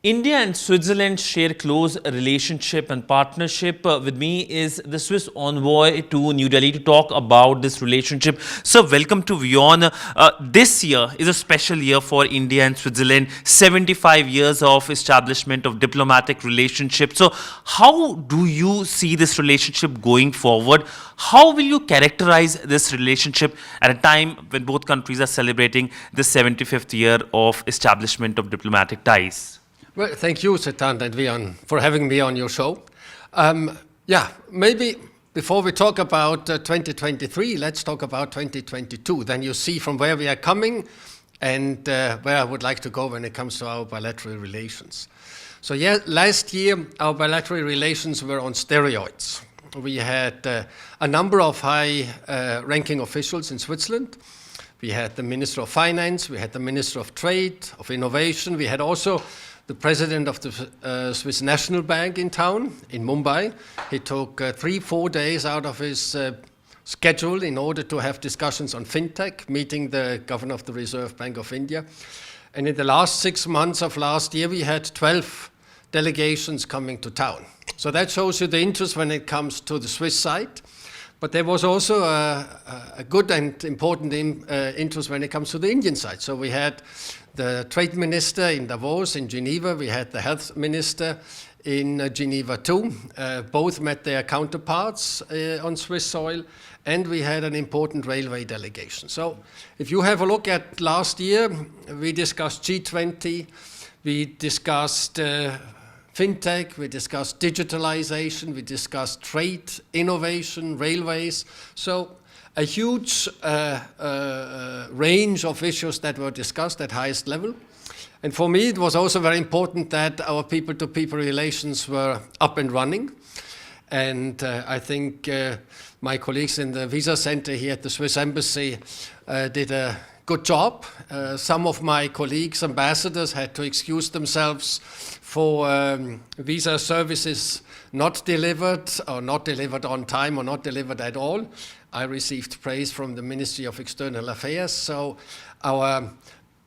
India and Switzerland share close relationship and partnership. With me is the Swiss envoy to New Delhi to talk about this relationship. So, welcome to WION. This year is a special year for India and Switzerland. 75 years of establishment of diplomatic relationship. So, how do you see this relationship going forward? How will you characterize this relationship at a time when both countries are celebrating the 75th year of establishment of diplomatic ties? Well, thank you, Sidhant and WION, for having me on your show. Maybe before we talk about 2023, let's talk about 2022. Then you see from where we are coming and where I would like to go when it comes to our bilateral relations. So last year, our bilateral relations were on steroids. We had a number of high-ranking officials in Switzerland. We had the Minister of Finance, we had the Minister of Trade, of Innovation. We had also the president of the Swiss National Bank in town, in Mumbai. He took 3-4 days out of his schedule in order to have discussions on fintech, meeting the governor of the Reserve Bank of India. And in the last 6 months of last year, we had 12 delegations coming to town. So that shows you the interest when it comes to the Swiss side. But there was also a good and important interest when it comes to the Indian side. So we had the trade minister in Davos, in Geneva. We had the health minister in Geneva too. Both met their counterparts on Swiss soil. And we had an important railway delegation. So if you have a look at last year, we discussed G20, we discussed fintech, we discussed digitalization, we discussed trade, innovation, railways. So a huge range of issues that were discussed at highest level. And for me, it was also very important that our people-to-people relations were up and running. And I think my colleagues in the visa center here at the Swiss Embassy did a good job. Some of my colleagues, ambassadors, had to excuse themselves for visa services not delivered, or not delivered on time, or not delivered at all. I received praise from the Ministry of External Affairs. So our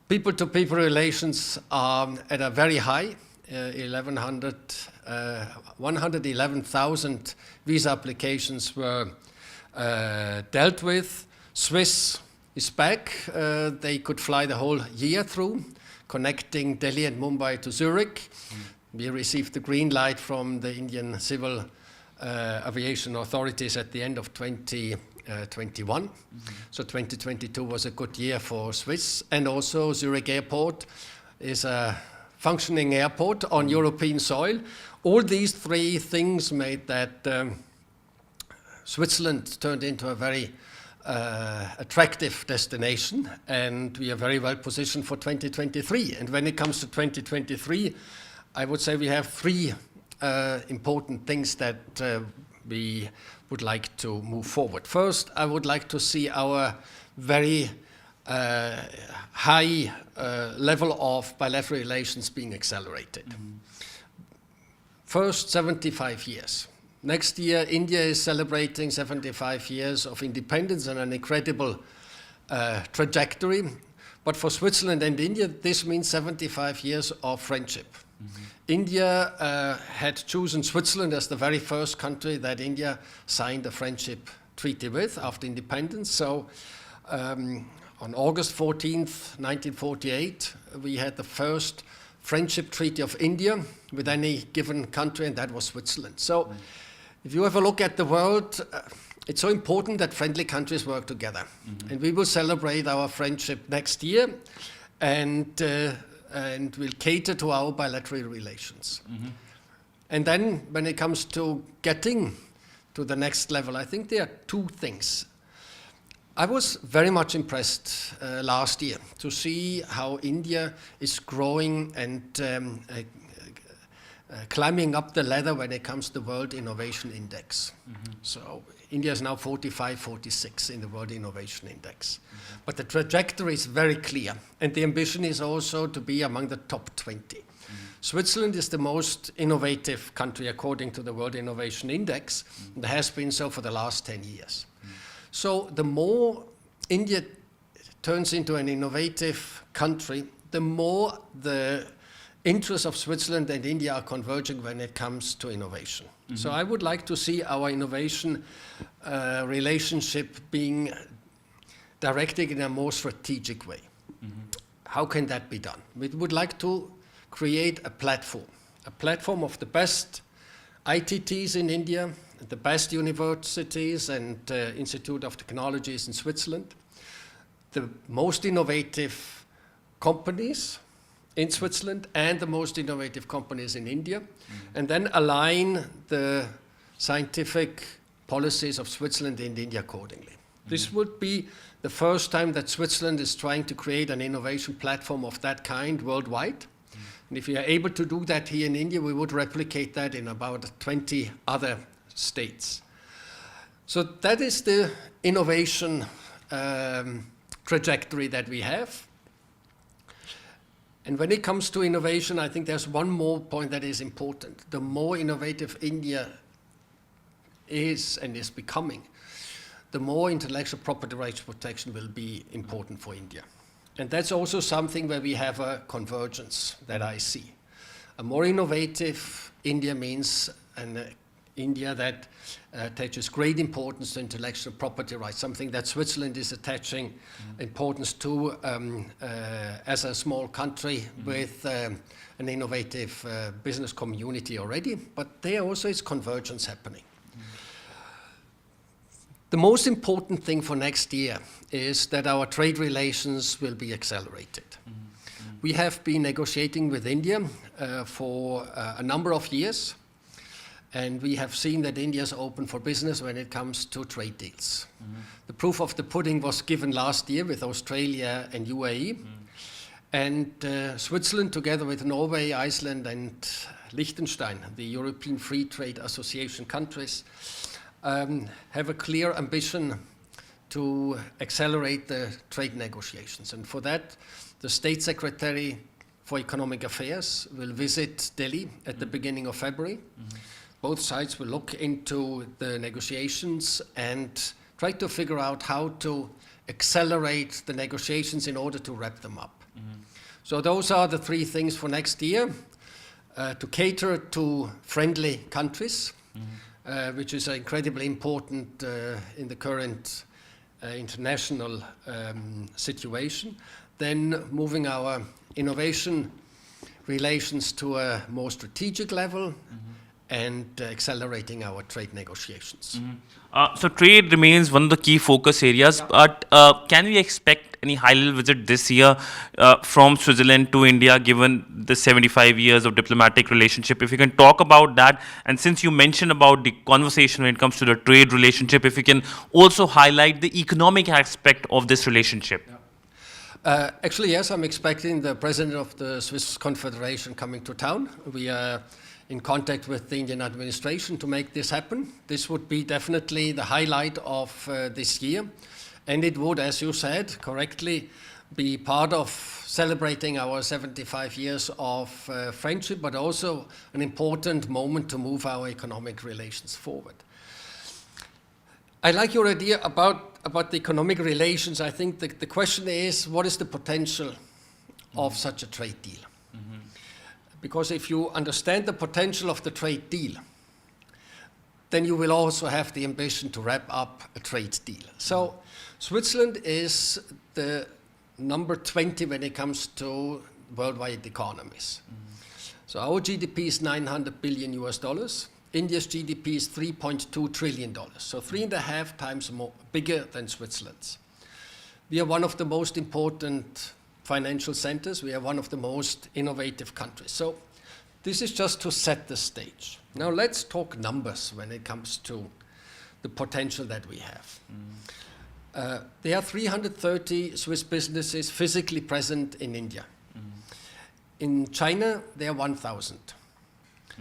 people-to-people relations are at a very high, 111,000 visa applications were dealt with. Swiss is back. They could fly the whole year through, connecting Delhi and Mumbai to Zurich. We received the green light from the Indian Civil Aviation Authorities at the end of 2021. So 2022 was a good year for Swiss. And also Zurich Airport is a functioning airport on European soil. All these three things made that Switzerland turned into a very attractive destination, and we are very well positioned for 2023. And when it comes to 2023, I would say we have three important things that we would like to move forward. First, I would like to see our very high level of bilateral relations being accelerated. First, 75 years. Next year, India is celebrating 75 years of independence and an incredible trajectory. But for Switzerland and India, this means 75 years of friendship. India had chosen Switzerland as the very first country that India signed a friendship treaty with after independence. So on August 14th, 1948, we had the first friendship treaty of India with any given country, and that was Switzerland. So if you have a look at the world, it's so important that friendly countries work together. And we will celebrate our friendship next year, and we'll cater to our bilateral relations. And then when it comes to getting to the next level, I think there are two things. I was very much impressed last year to see how India is growing and climbing up the ladder when it comes to the World Innovation Index. So India is now 45, 46 in the World Innovation Index. But the trajectory is very clear, and the ambition is also to be among the top 20. Switzerland is the most innovative country according to the World Innovation Index, and has been so for the last 10 years. So the more India turns into an innovative country, the more the interests of Switzerland and India are converging when it comes to innovation. So I would like to see our innovation relationship being directed in a more strategic way. How can that be done? We would like to create a platform of the best ITTs in India, the best universities and Institute of Technologies in Switzerland, the most innovative companies in Switzerland and the most innovative companies in India, and then align the scientific policies of Switzerland and India accordingly. This would be the first time that Switzerland is trying to create an innovation platform of that kind worldwide. And if we are able to do that here in India, we would replicate that in about 20 other states. So that is the innovation trajectory that we have. And when it comes to innovation, I think there's one more point that is important. The more innovative India is and is becoming, the more intellectual property rights protection will be important for India. And that's also something where we have a convergence that I see. A more innovative India means an India that attaches great importance to intellectual property rights, something that Switzerland is attaching importance to as a small country with an innovative business community already, but there also is convergence happening. The most important thing for next year is that our trade relations will be accelerated. We have been negotiating with India for a number of years, and we have seen that India is open for business when it comes to trade deals. The proof of the pudding was given last year with Australia and UAE. And Switzerland, together with Norway, Iceland, and Liechtenstein, the European Free Trade Association countries, have a clear ambition to accelerate the trade negotiations. And for that, the State Secretary for Economic Affairs will visit Delhi at the beginning of February. Both sides will look into the negotiations and try to figure out how to accelerate the negotiations in order to wrap them up. So those are the three things for next year. To cater to friendly countries, which is incredibly important in the current international situation. Then moving our innovation relations to a more strategic level, and accelerating our trade negotiations. So trade remains one of the key focus areas, but can we expect any high-level visit this year from Switzerland to India, given the 75 years of diplomatic relationship? If you can talk about that, and since you mentioned about the conversation when it comes to the trade relationship, if you can also highlight the economic aspect of this relationship. Actually, yes, I'm expecting the president of the Swiss Confederation coming to town. We are in contact with the Indian administration to make this happen. This would be definitely the highlight of this year. And it would, as you said correctly, be part of celebrating our 75 years of friendship, but also an important moment to move our economic relations forward. I like your idea about the economic relations. I think the question is, what is the potential of such a trade deal? Because if you understand the potential of the trade deal, then you will also have the ambition to wrap up a trade deal. So Switzerland is the number 20 when it comes to worldwide economies. So our GDP is $900 billion US. India's GDP is $3.2 trillion. So 3.5 times more bigger than Switzerland's. We are one of the most important financial centers. We are one of the most innovative countries. So this is just to set the stage. Now let's talk numbers when it comes to the potential that we have. There are 330 Swiss businesses physically present in India. In China, there are 1,000.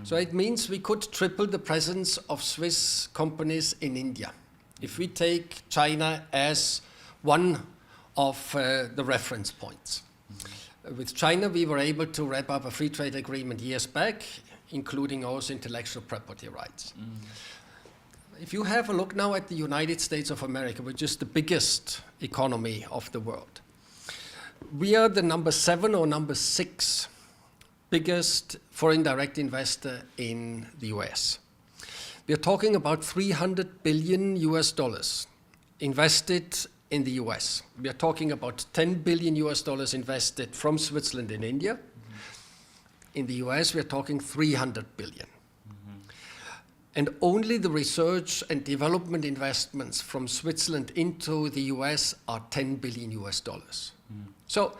So it means we could triple the presence of Swiss companies in India if we take China as one of the reference points. With China, we were able to wrap up a free trade agreement years back, including also intellectual property rights. If you have a look now at the United States of America, which is the biggest economy of the world, we are the number 7 or number 6 biggest foreign direct investor in the US. We are talking about 300 billion US dollars invested in the US. We are talking about 10 billion US dollars invested from Switzerland in India. In the US, we are talking 300 billion. And only the research and development investments from Switzerland into the US are 10 billion US dollars. So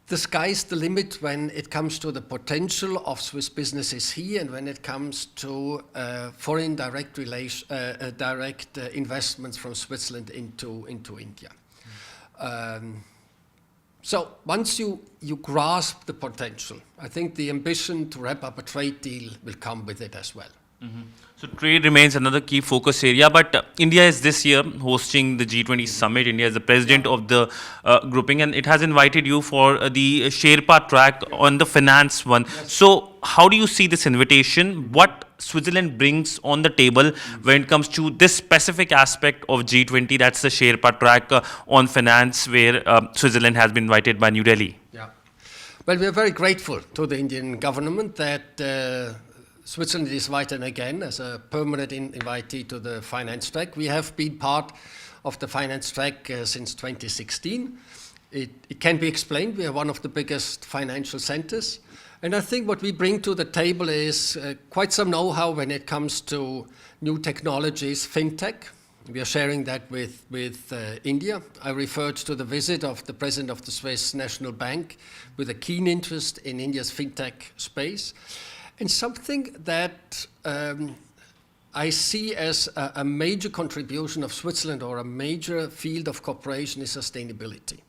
the sky's the limit when it comes to the potential of Swiss businesses here and when it comes to foreign direct investments from Switzerland into India. So once you grasp the potential, I think the ambition to wrap up a trade deal will come with it as well. So trade remains another key focus area, but India is this year hosting the G20 summit. India is the president of the grouping, and it has invited you for the Sherpa track on the finance one. Yes. So how do you see this invitation? What Switzerland brings on the table when it comes to this specific aspect of G20, that's the Sherpa track on finance, where Switzerland has been invited by New Delhi? Yeah. Well, we are very grateful to the Indian government that Switzerland is invited again as a permanent invitee to the finance track. We have been part of the finance track since 2016. It can be explained. We are one of the biggest financial centers. And I think what we bring to the table is quite some know-how when it comes to new technologies, fintech. We are sharing that with India. I referred to the visit of the president of the Swiss National Bank with a keen interest in India's fintech space. And something that I see as a major contribution of Switzerland or a major field of cooperation is sustainability.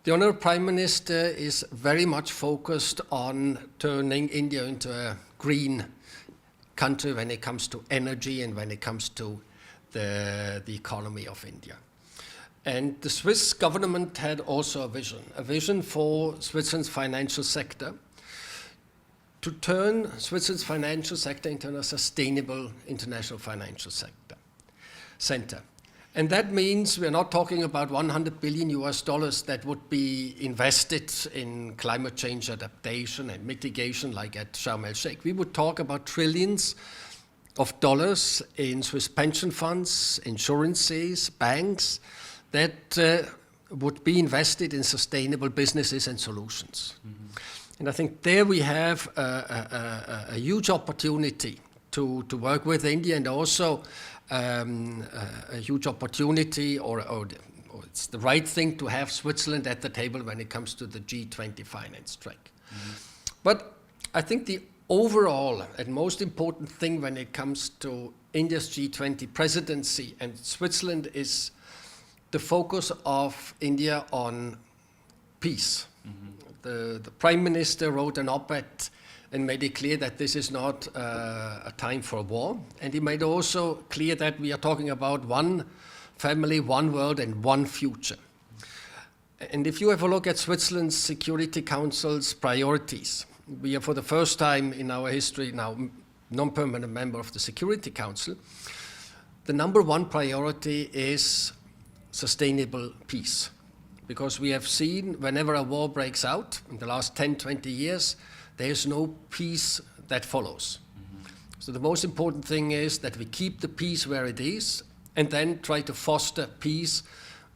The Honourable Prime Minister is very much focused on turning India into a green country when it comes to energy and when it comes to the economy of India. And the Swiss government had also a vision for Switzerland's financial sector, to turn Switzerland's financial sector into a sustainable international financial center. And that means we're not talking about 100 billion US dollars that would be invested in climate change adaptation and mitigation like at Sharm el-Sheikh. We would talk about trillions of dollars in Swiss pension funds, insurances, banks that would be invested in sustainable businesses and solutions. And I think there we have a huge opportunity to work with India, and also a huge opportunity, or it's the right thing to have Switzerland at the table when it comes to the G20 finance track. But I think the overall and most important thing when it comes to India's G20 presidency and Switzerland is the focus of India on peace. The Prime Minister wrote an op-ed and made it clear that this is not a time for war. And he made also clear that we are talking about one family, one world, and one future. And if you have a look at Switzerland's Security Council's priorities, we are for the first time in our history now non-permanent member of the Security Council. The number one priority is sustainable peace. Because we have seen whenever a war breaks out in the last 10, 20 years, there is no peace that follows. So the most important thing is that we keep the peace where it is and then try to foster peace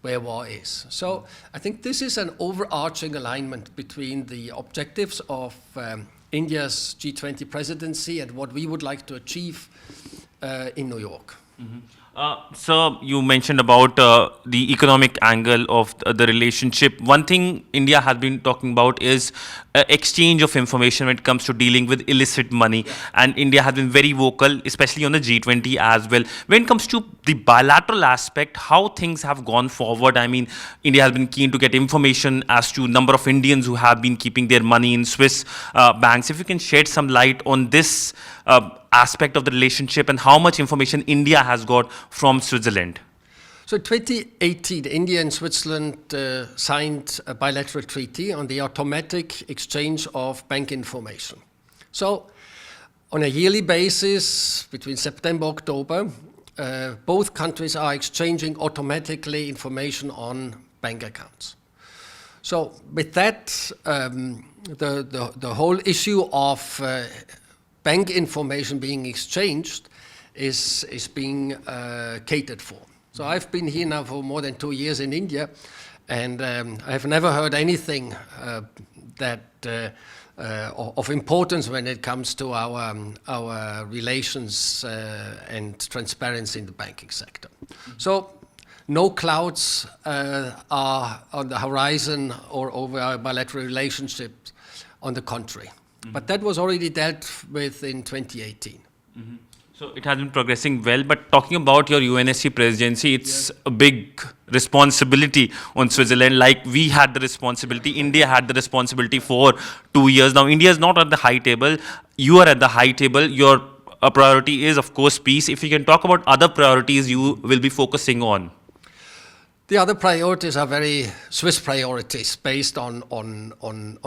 where war is. So I think this is an overarching alignment between the objectives of India's G20 presidency and what we would like to achieve in New York. So you mentioned about the economic angle of the relationship. One thing India has been talking about is exchange of information when it comes to dealing with illicit money. Yeah. And India has been very vocal, especially on the G20 as well. When it comes to the bilateral aspect, how things have gone forward. I mean, India has been keen to get information as to number of Indians who have been keeping their money in Swiss banks. If you can shed some light on this aspect of the relationship and how much information India has got from Switzerland. So in 2018, India and Switzerland signed a bilateral treaty on the automatic exchange of bank information. So on a yearly basis, between September and October, both countries are exchanging automatically information on bank accounts. So with that, the whole issue of bank information being exchanged is being catered for. So I've been here now for more than 2 years in India, and I've never heard anything of importance when it comes to our relations and transparency in the banking sector. So no clouds are on the horizon or over our bilateral relationships, on the contrary. But that was already dealt with in 2018. So it has been progressing well, but talking about your UNSC presidency, it's a big responsibility on Switzerland. Like we had the responsibility, India had the responsibility for 2 years. Now India is not at the high table. You are at the high table. Your priority is, of course, peace. If you can talk about other priorities you will be focusing on. The other priorities are very Swiss priorities based on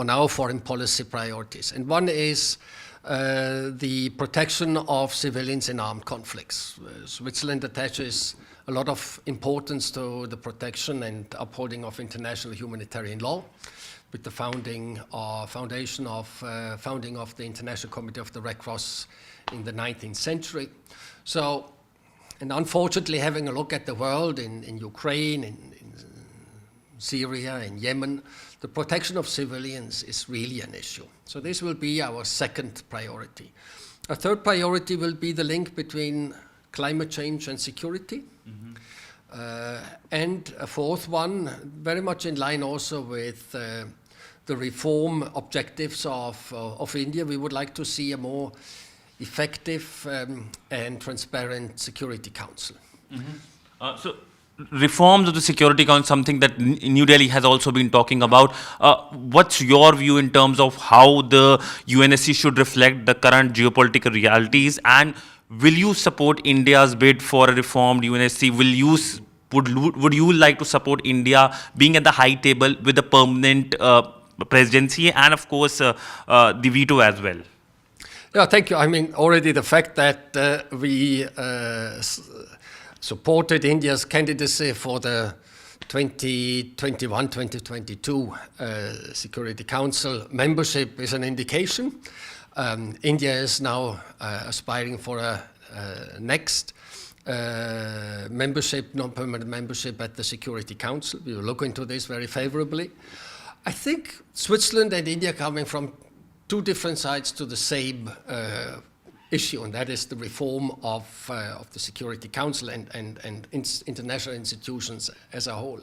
our foreign policy priorities. And one is the protection of civilians in armed conflicts. Switzerland attaches a lot of importance to the protection and upholding of international humanitarian law, with the founding of the International Committee of the Red Cross in the 19th century. So, and unfortunately, having a look at the world in Ukraine, in Syria, in Yemen, the protection of civilians is really an issue. So this will be our second priority. A third priority will be the link between climate change and security. And a fourth one, very much in line also with the reform objectives of India. We would like to see a more effective and transparent Security Council. So reforms of the Security Council, something that New Delhi has also been talking about. What's your view in terms of how the UNSC should reflect the current geopolitical realities, and will you support India's bid for a reformed UNSC? Would you like to support India being at the high table with a permanent presidency and, of course, the veto as well? Yeah, thank you. I mean, already the fact that we supported India's candidacy for the 2021-2022 Security Council membership is an indication. India is now aspiring for a next membership, non-permanent membership at the Security Council. We will look into this very favorably. I think Switzerland and India coming from two different sides to the same issue, and that is the reform of the Security Council and international institutions as a whole.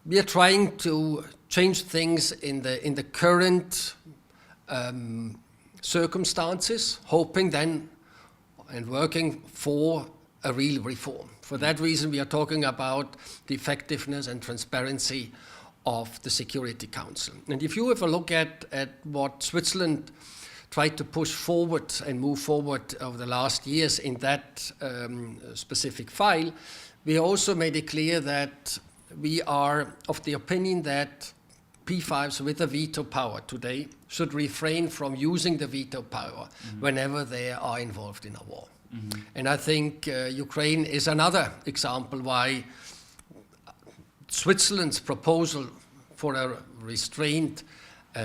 We are trying to change things in the current circumstances, hoping then and working for a real reform. For that reason, we are talking about the effectiveness and transparency of the Security Council. And if you have a look at what Switzerland tried to push forward and move forward over the last years in that specific file, we also made it clear that we are of the opinion that P5s with a veto power today should refrain from using the veto power whenever they are involved in a war. And I think Ukraine is another example why Switzerland's proposal for a restrained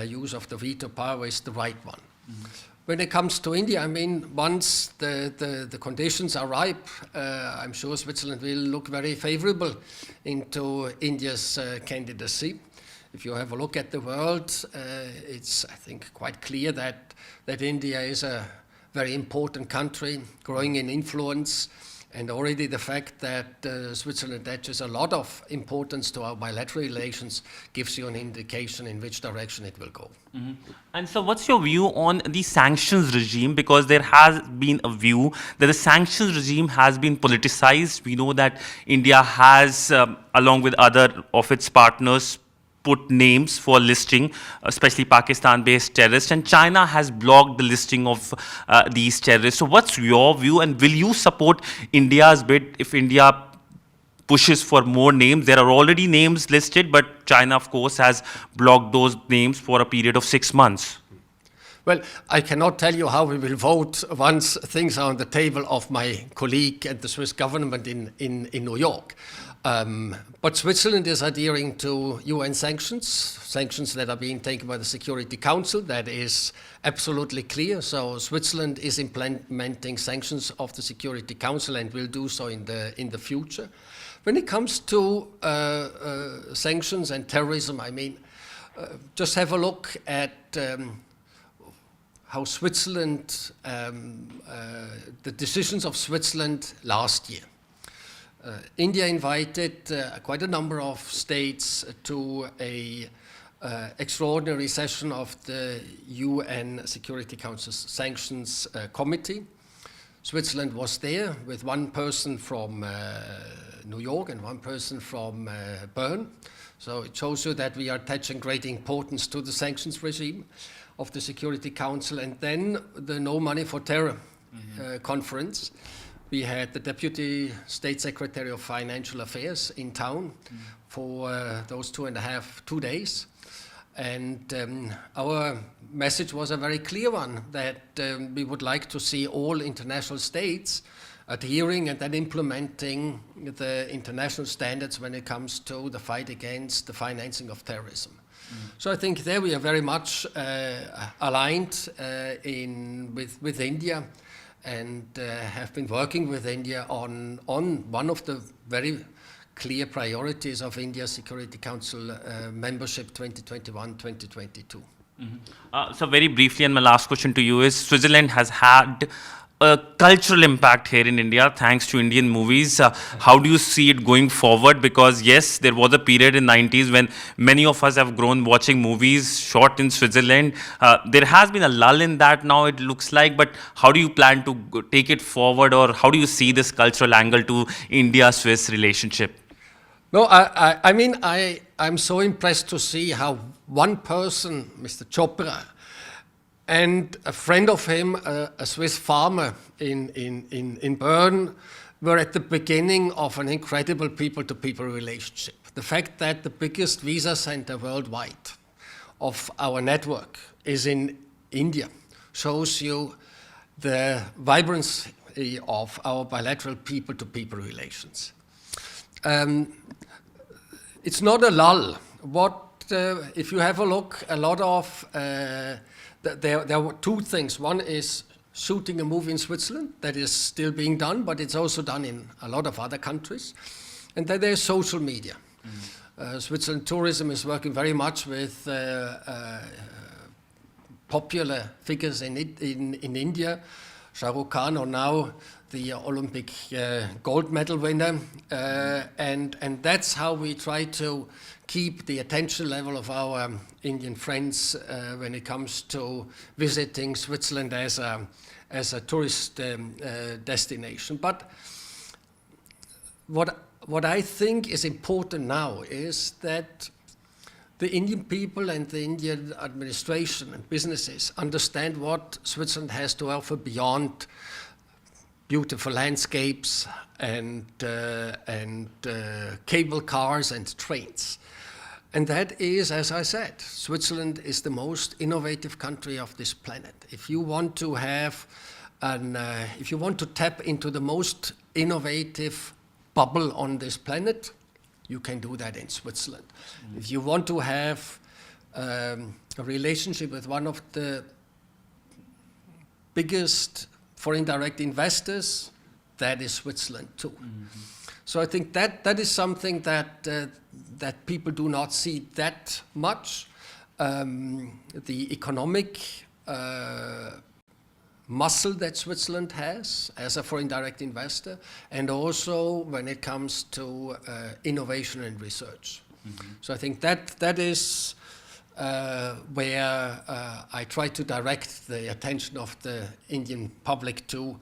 use of the veto power is the right one. When it comes to India, I mean, once the conditions are ripe, I'm sure Switzerland will look very favorable into India's candidacy. If you have a look at the world, it's, I think, quite clear that India is a very important country, growing in influence, and already the fact that Switzerland attaches a lot of importance to our bilateral relations gives you an indication in which direction it will go. And so what's your view on the sanctions regime? Because there has been a view that the sanctions regime has been politicized. We know that India has, along with other of its partners, put names for listing, especially Pakistan-based terrorists, and China has blocked the listing of these terrorists. So what's your view, and will you support India's bid if India pushes for more names? There are already names listed, but China, of course, has blocked those names for a period of 6 months. Well, I cannot tell you how we will vote once things are on the table of my colleague at the Swiss government in New York. But Switzerland is adhering to UN sanctions that are being taken by the Security Council. That is absolutely clear. So Switzerland is implementing sanctions of the Security Council and will do so in the future. When it comes to sanctions and terrorism, I mean, just have a look at how Switzerland, the decisions of Switzerland last year. India invited quite a number of states to a extraordinary session of the UN Security Council's Sanctions Committee. Switzerland was there with one person from New York and one person from Bern. So it shows you that we are attaching great importance to the sanctions regime of the Security Council. And then the No Money for Terror conference. We had the Deputy State Secretary of Financial Affairs in town for those 2 days. And our message was a very clear one, that we would like to see all international states adhering and then implementing the international standards when it comes to the fight against the financing of terrorism. So I think there we are very much aligned with India, and have been working with India on one of the very clear priorities of India's Security Council membership 2021-2022. So very briefly, and my last question to you is, Switzerland has had a cultural impact here in India thanks to Indian movies. How do you see it going forward? Because yes, there was a period in 90s when many of us have grown watching movies shot in Switzerland. There has been a lull in that now, it looks like, but how do you plan to take it forward, or how do you see this cultural angle to India-Swiss relationship? No, I mean, I'm so impressed to see how one person, Mr. Chopra, and a friend of him, a Swiss farmer in Bern, were at the beginning of an incredible people-to-people relationship. The fact that the biggest visa center worldwide of our network is in India shows you the vibrancy of our bilateral people-to-people relations. It's not a lull. If you have a look, a lot of there were two things. One is shooting a movie in Switzerland that is still being done, but it's also done in a lot of other countries. And then there's social media. Switzerland Tourism is working very much with popular figures in India. Shah Rukh Khan, or now the Olympic gold medal winner. And that's how we try to keep the attention level of our Indian friends when it comes to visiting Switzerland as a tourist destination. But what I think is important now is that the Indian people and the Indian administration and businesses understand what Switzerland has to offer beyond beautiful landscapes and cable cars and trains. And that is, as I said, Switzerland is the most innovative country of this planet. If you want to have if you want to tap into the most innovative bubble on this planet, you can do that in Switzerland. If you want to have a relationship with one of the biggest foreign direct investors, that is Switzerland too. So I think that is something that people do not see that much. The economic muscle that Switzerland has as a foreign direct investor, and also when it comes to innovation and research. So I think that is where I try to direct the attention of the Indian public to.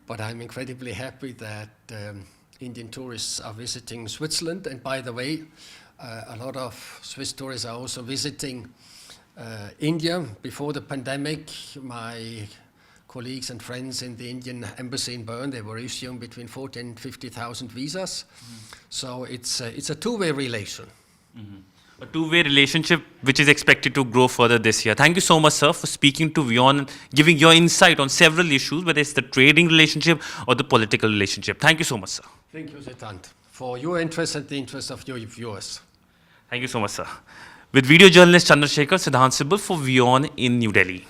But I'm incredibly happy that Indian tourists are visiting Switzerland. And by the way, a lot of Swiss tourists are also visiting India. Before the pandemic, my colleagues and friends in the Indian embassy in Bern, they were issuing between 40 and 50,000 visas. So it's a two-way relation. A two-way relationship which is expected to grow further this year. Thank you so much, sir, for speaking to WION and giving your insight on several issues, whether it's the trading relationship or the political relationship. Thank you so much, sir. Thank you, Sidhant, for your interest and the interest of your viewers. Thank you so much, sir. With video journalist Chandrasekhar, Sidhant Sibal for WION in New Delhi.